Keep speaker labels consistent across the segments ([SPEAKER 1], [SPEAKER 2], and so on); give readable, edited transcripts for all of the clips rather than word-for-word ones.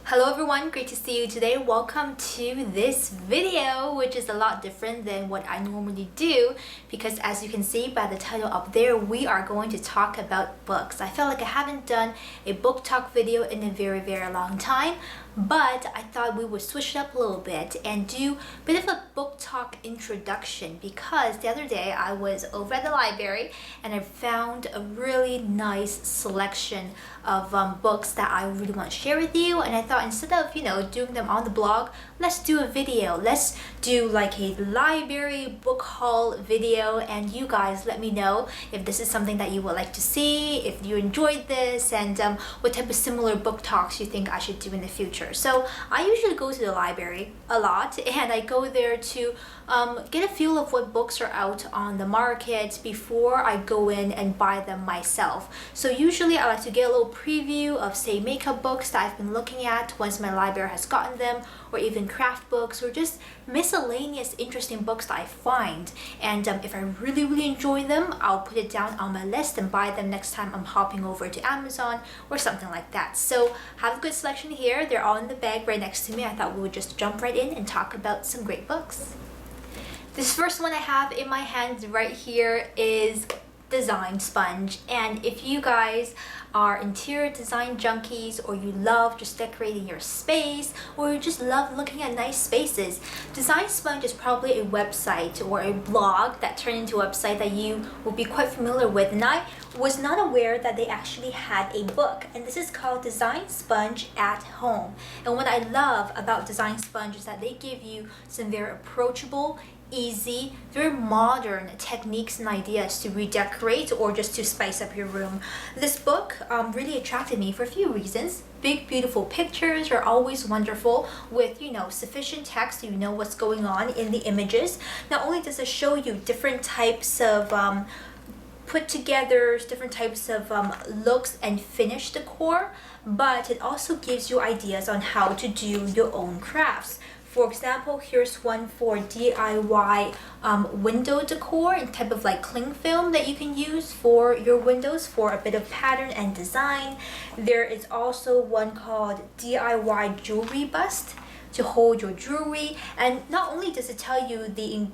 [SPEAKER 1] Hello everyone, great to see you today. Welcome to this video, which is a lot different than what I normally do because as you can see by the title up there, we are going to talk about books. I felt like I haven't done a book talk video in a very long time, but I thought we would switch it up a little bit and do a bit of a book talk introduction because the other day I was over at the library and I found a really nice selection of books that I really want to share with you, and I thought instead of doing them on the blog, let's do a video. Let's do like a library book haul video, and you guys let me know if this is something that you would like to see, if you enjoyed this, and what type of similar book talks you think I should do in the future. So I usually go to the library a lot, and I go there to get a feel of what books are out on the market before I go in and buy them myself. So usually I like to get a little preview of, say, makeup books that I've been looking at once my library has gotten them, or even craft books, or just miscellaneous interesting books that I find. And if I really enjoy them, I'll put it down on my list and buy them next time I'm hopping over to Amazon or something like that. So have a good selection here. They're all in the bag right next to me. I thought we would just jump right in and talk about some great books. This first one I have in my hands right here is Design Sponge, and if you guys are interior design junkies, or you love just decorating your space, or you just love looking at nice spaces, Design Sponge is probably a website or a blog that turned into a website that you will be quite familiar with. And I was not aware that they actually had a book, and this is called Design Sponge at Home. And what I love about Design Sponge is that they give you some very approachable, easy, very modern techniques and ideas to redecorate or just to spice up your room. This book really attracted me for a few reasons. Big, beautiful pictures are always wonderful with, sufficient text so you know what's going on in the images. Not only does it show you different types of put together, different types of looks and finish decor, but it also gives you ideas on how to do your own crafts. For example, here's one for DIY window decor and type of like cling film that you can use for your windows for a bit of pattern and design. There is also one called DIY jewelry bust to hold your jewelry, and not only does it tell you the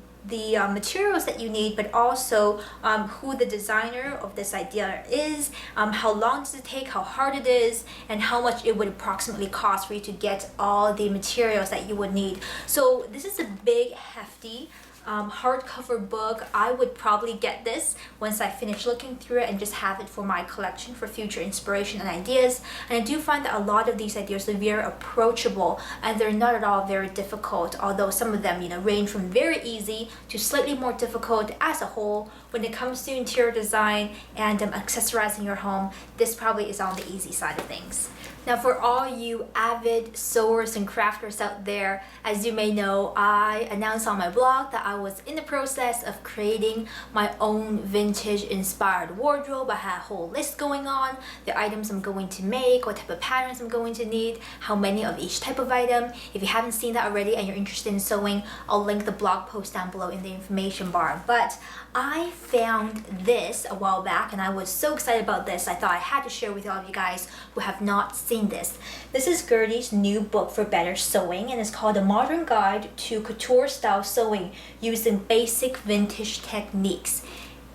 [SPEAKER 1] materials that you need, but also who the designer of this idea is, how long does it take, how hard it is, and how much it would approximately cost for you to get all the materials that you would need. So this is a big, hefty hardcover book. I would probably get this once I finish looking through it and just have it for my collection for future inspiration and ideas. And I do find that a lot of these ideas are very approachable and they're not at all very difficult, although some of them range from very easy to slightly more difficult. As a whole, when it comes to interior design and accessorizing your home, this probably is on the easy side of things. Now, for all you avid sewers and crafters out there, as you may know, I announced on my blog that I was in the process of creating my own vintage inspired wardrobe. I had a whole list going on, the items I'm going to make, what type of patterns I'm going to need, how many of each type of item. If you haven't seen that already and you're interested in sewing, I'll link the blog post down below in the information bar. But I found this a while back and I was so excited about this, I thought I had to share with all of you guys who have not seen this. This is Gertie's new book for better sewing, and it's called A Modern Guide to Couture Style Sewing Using Basic Vintage Techniques.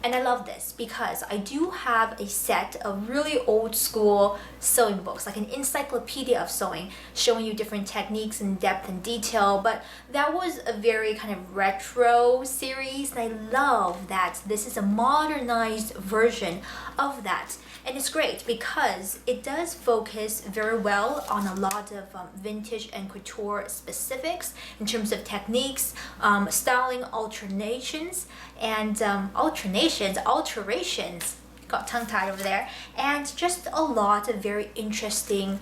[SPEAKER 1] And I love this because I do have a set of really old school sewing books, like an encyclopedia of sewing, showing you different techniques in depth and detail, but that was a very kind of retro series, and I love that this is a modernized version of that. And it's great because it does focus very well on a lot of vintage and couture specifics in terms of techniques, styling alternations, and alterations, got tongue-tied over there, and just a lot of very interesting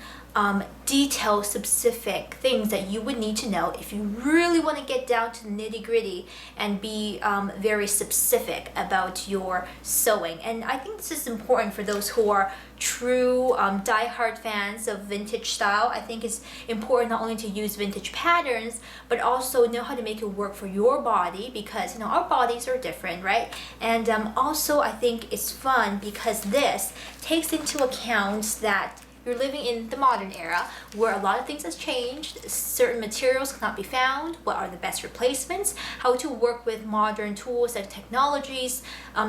[SPEAKER 1] detail specific things that you would need to know if you really want to get down to the nitty-gritty and be very specific about your sewing. And I think this is important for those who are true die-hard fans of vintage style. I think it's important not only to use vintage patterns, but also know how to make it work for your body, because our bodies are different, right? And also I think it's fun because this takes into account that you're living in the modern era where a lot of things has changed, certain materials cannot be found, what are the best replacements, how to work with modern tools and technologies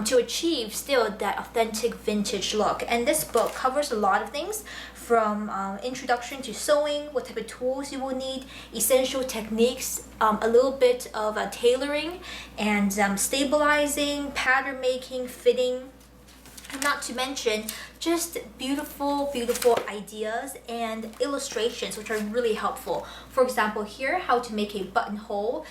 [SPEAKER 1] to achieve still that authentic vintage look. And this book covers a lot of things from introduction to sewing, what type of tools you will need, essential techniques, a little bit of tailoring and stabilizing, pattern making, fitting, and not to mention just beautiful ideas and illustrations which are really helpful. For example, here, how to make a buttonhole.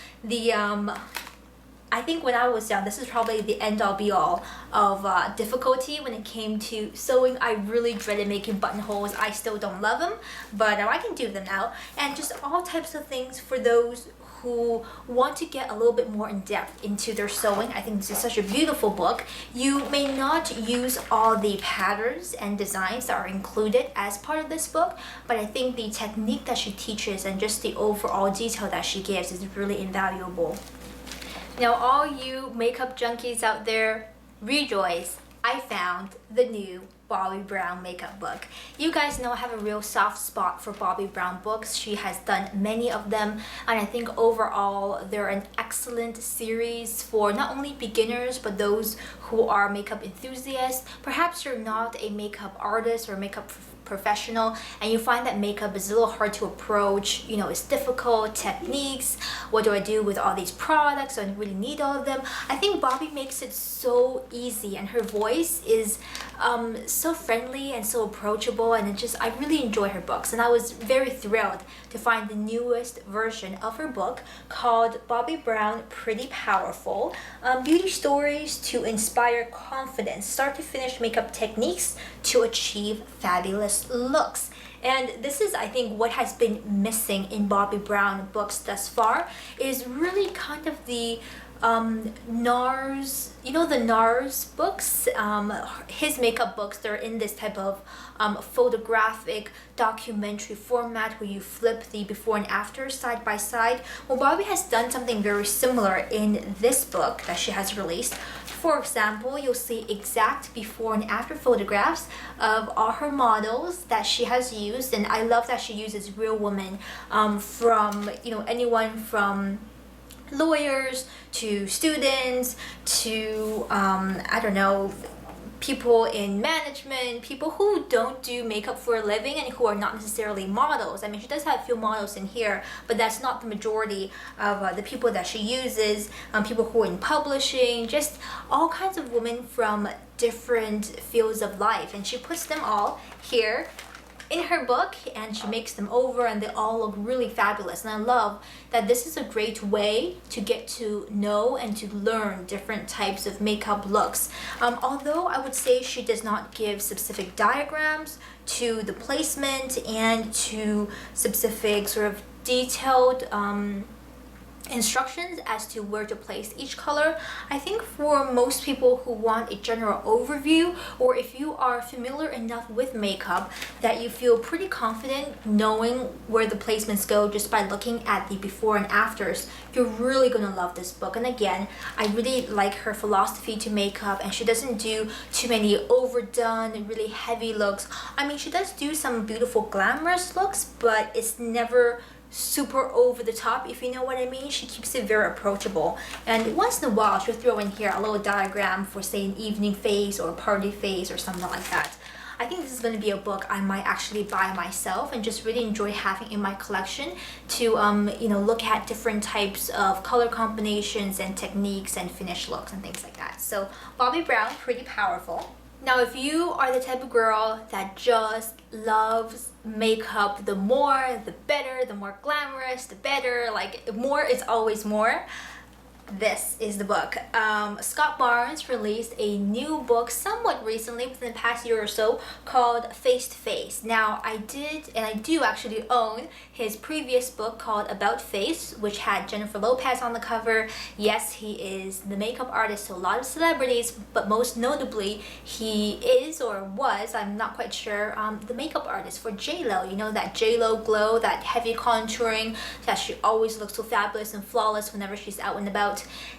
[SPEAKER 1] I think when I was young, this is probably the end-all be-all of difficulty when it came to sewing. I really dreaded making buttonholes. I still don't love them, but I can do them now. And just all types of things for those who want to get a little bit more in depth into their sewing. I think this is such a beautiful book. You may not use all the patterns and designs that are included as part of this book, but I think the technique that she teaches and just the overall detail that she gives is really invaluable. Now, all you makeup junkies out there, rejoice! I found the new Bobbi Brown makeup book. You guys know I have a real soft spot for Bobbi Brown books. She has done many of them, and I think overall they're an excellent series for not only beginners but those who are makeup enthusiasts. Perhaps you're not a makeup artist or makeup professional and you find that makeup is a little hard to approach, you know, it's difficult, techniques, what do I do with all these products, I don't really need all of them. I think Bobbi makes it so easy, and her voice is so friendly and so approachable, and I really enjoy her books. And I was very thrilled to find the newest version of her book called Bobbi Brown Pretty Powerful, beauty stories to inspire confidence, start to finish makeup techniques to achieve fabulous looks. And this is, I think, what has been missing in Bobbi Brown books thus far, is really kind of the NARS, you know, the NARS books, his makeup books. They're in this type of photographic documentary format where you flip the before and after side by side. Well, Bobbi has done something very similar in this book that she has released. For example, you'll see exact before and after photographs of all her models that she has used, and I love that she uses real women, from, you know, anyone from lawyers to students to I don't know, people in management, people who don't do makeup for a living and who are not necessarily models. I mean, she does have a few models in here, but that's not the majority of the people that she uses. People who are in publishing, just all kinds of women from different fields of life, and she puts them all here in her book, and she makes them over and they all look really fabulous. And I love that this is a great way to get to know and to learn different types of makeup looks. Although I would say she does not give specific diagrams to the placement and to specific sort of detailed instructions as to where to place each color. I think for most people who want a general overview, or if you are familiar enough with makeup that you feel pretty confident knowing where the placements go just by looking at the before and afters, you're really gonna love this book. And again, I really like her philosophy to makeup, and she doesn't do too many overdone, really heavy looks. I mean, she does do some beautiful glamorous looks, but it's never super over the top, if you know what I mean. She keeps it very approachable, and once in a while she'll throw in here a little diagram for, say, an evening face or a party face or something like that. I think this is going to be a book I might actually buy myself and just really enjoy having in my collection to you know, look at different types of color combinations and techniques and finished looks and things like that. So Bobbi Brown, Pretty Powerful. Now, if you are the type of girl that just loves makeup, the more the better, the more glamorous the better, like more is always more, this is the book. Scott Barnes released a new book somewhat recently, within the past year or so, called Face to Face. Now, I did, and I do actually own his previous book called About Face, which had Jennifer Lopez on the cover. Yes, he is the makeup artist to a lot of celebrities, but most notably, he is, or was, I'm not quite sure, the makeup artist for J-Lo. You know, that J-Lo glow, that heavy contouring, that she always looks so fabulous and flawless whenever she's out and about.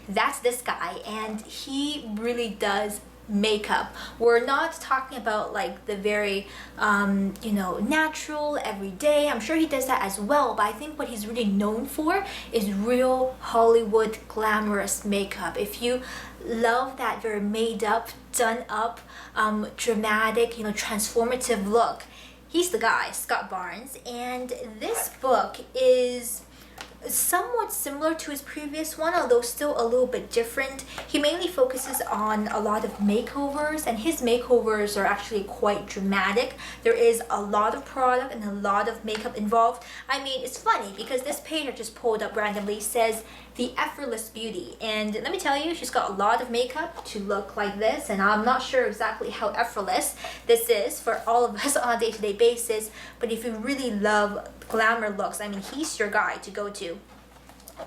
[SPEAKER 1] That's this guy, and he really does makeup. We're not talking about like the very you know, natural everyday. I'm sure he does that as well, but I think what he's really known for is real Hollywood glamorous makeup. If you love that very made up, done up, dramatic, you know, transformative look, he's the guy, Scott Barnes. And this book is somewhat similar to his previous one, although still a little bit different. He mainly focuses on a lot of makeovers, and his makeovers are actually quite dramatic. There is a lot of product and a lot of makeup involved. I mean, it's funny because this page I just pulled up randomly says The Effortless Beauty, and let me tell you, she's got a lot of makeup to look like this, and I'm not sure exactly how effortless this is for all of us on a day-to-day basis, but if you really love glamour looks, I mean, he's your guy to go to.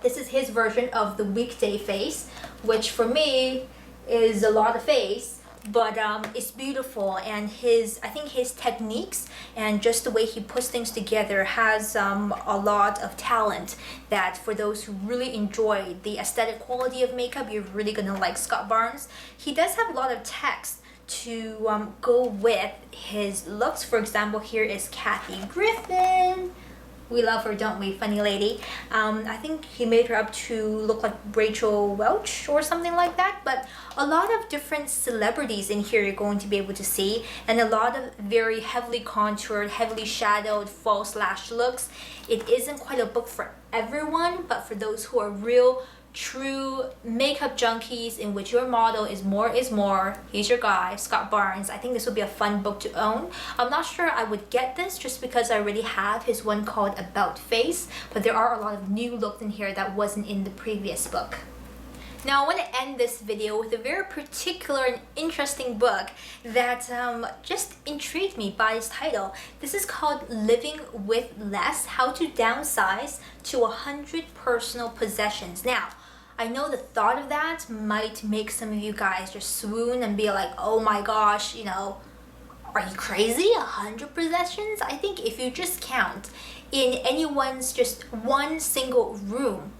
[SPEAKER 1] This is his version of the weekday face, which for me is a lot of face, but it's beautiful, and I think his techniques and just the way he puts things together has a lot of talent that for those who really enjoy the aesthetic quality of makeup, you're really gonna like Scott Barnes. He does have a lot of text to go with his looks. For example, here is Kathy Griffin. We love her, don't we? Funny lady. I think he made her up to look like Rachel Welch or something like that. But a lot of different celebrities in here you're going to be able to see, and a lot of very heavily contoured, heavily shadowed false lash looks. It isn't quite a book for everyone, but for those who are real true makeup junkies in which your motto is more is more, he's your guy, Scott Barnes. I think this would be a fun book to own. I'm not sure I would get this just because I already have his one called About Face, but there are a lot of new looks in here that wasn't in the previous book. Now I want to end this video with a very particular and interesting book that just intrigued me by its title. This is called Living with Less: How to Downsize to 100 Personal Possessions. Now, I know the thought of that might make some of you guys just swoon and be like, oh my gosh, you know, are you crazy? 100 possessions? I think if you just count in anyone's just one single room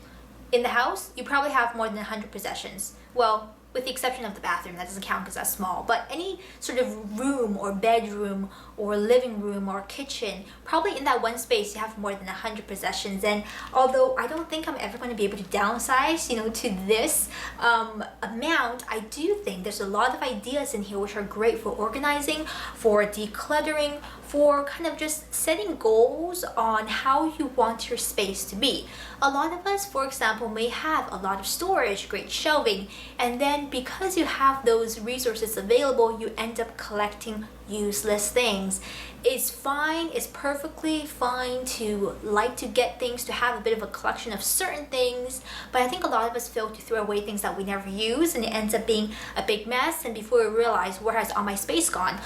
[SPEAKER 1] in the house, you probably have more than 100 possessions. Well, with the exception of the bathroom, that doesn't count because that's small. But any sort of room or bedroom or living room or kitchen, probably in that one space you have more than 100 possessions. And although I don't think I'm ever going to be able to downsize, you know, to this amount, I do think there's a lot of ideas in here which are great for organizing, for decluttering, for kind of just setting goals on how you want your space to be. A lot of us, for example, may have a lot of storage, great shelving, and then because you have those resources available, you end up collecting useless things. It's fine, it's perfectly fine to like to get things, to have a bit of a collection of certain things, but I think a lot of us fail to throw away things that we never use, and it ends up being a big mess, and before we realize, where has all my space gone?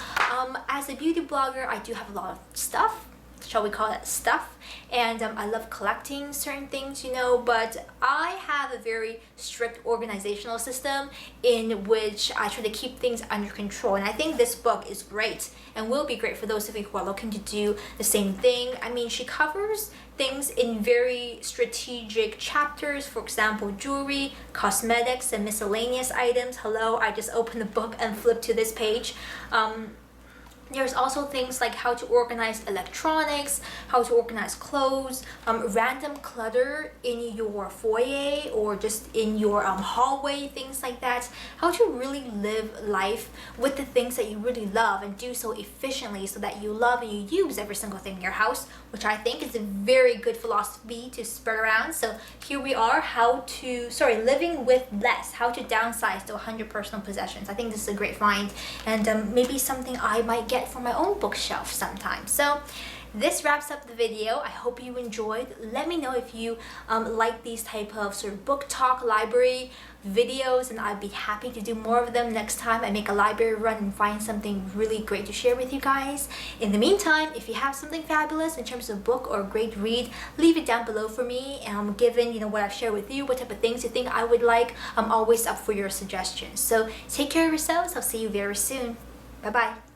[SPEAKER 1] As a beauty blogger, I do have a lot of stuff, shall we call it stuff, and I love collecting certain things, you know, but I have a very strict organizational system in which I try to keep things under control, and I think this book is great and will be great for those of you who are looking to do the same thing. I mean, she covers things in very strategic chapters, for example, jewelry, cosmetics, and miscellaneous items. Hello, I just opened the book and flipped to this page. There's also things like how to organize electronics, how to organize clothes, random clutter in your foyer or just in your hallway, things like that. How to really live life with the things that you really love and do so efficiently so that you love and you use every single thing in your house, which I think is a very good philosophy to spread around. So here we are, living with less, how to downsize to 100 personal possessions. I think this is a great find, and maybe something I might get for my own bookshelf sometime. So this wraps up the video. I hope you enjoyed. Let me know if you like these type of sort of book talk library videos, and I'd be happy to do more of them next time I make a library run and find something really great to share with you guys. In the meantime, if you have something fabulous in terms of book or a great read, leave it down below for me. Given what I've shared with you, what type of things you think I would like, I'm always up for your suggestions. So take care of yourselves. I'll see you very soon. Bye bye.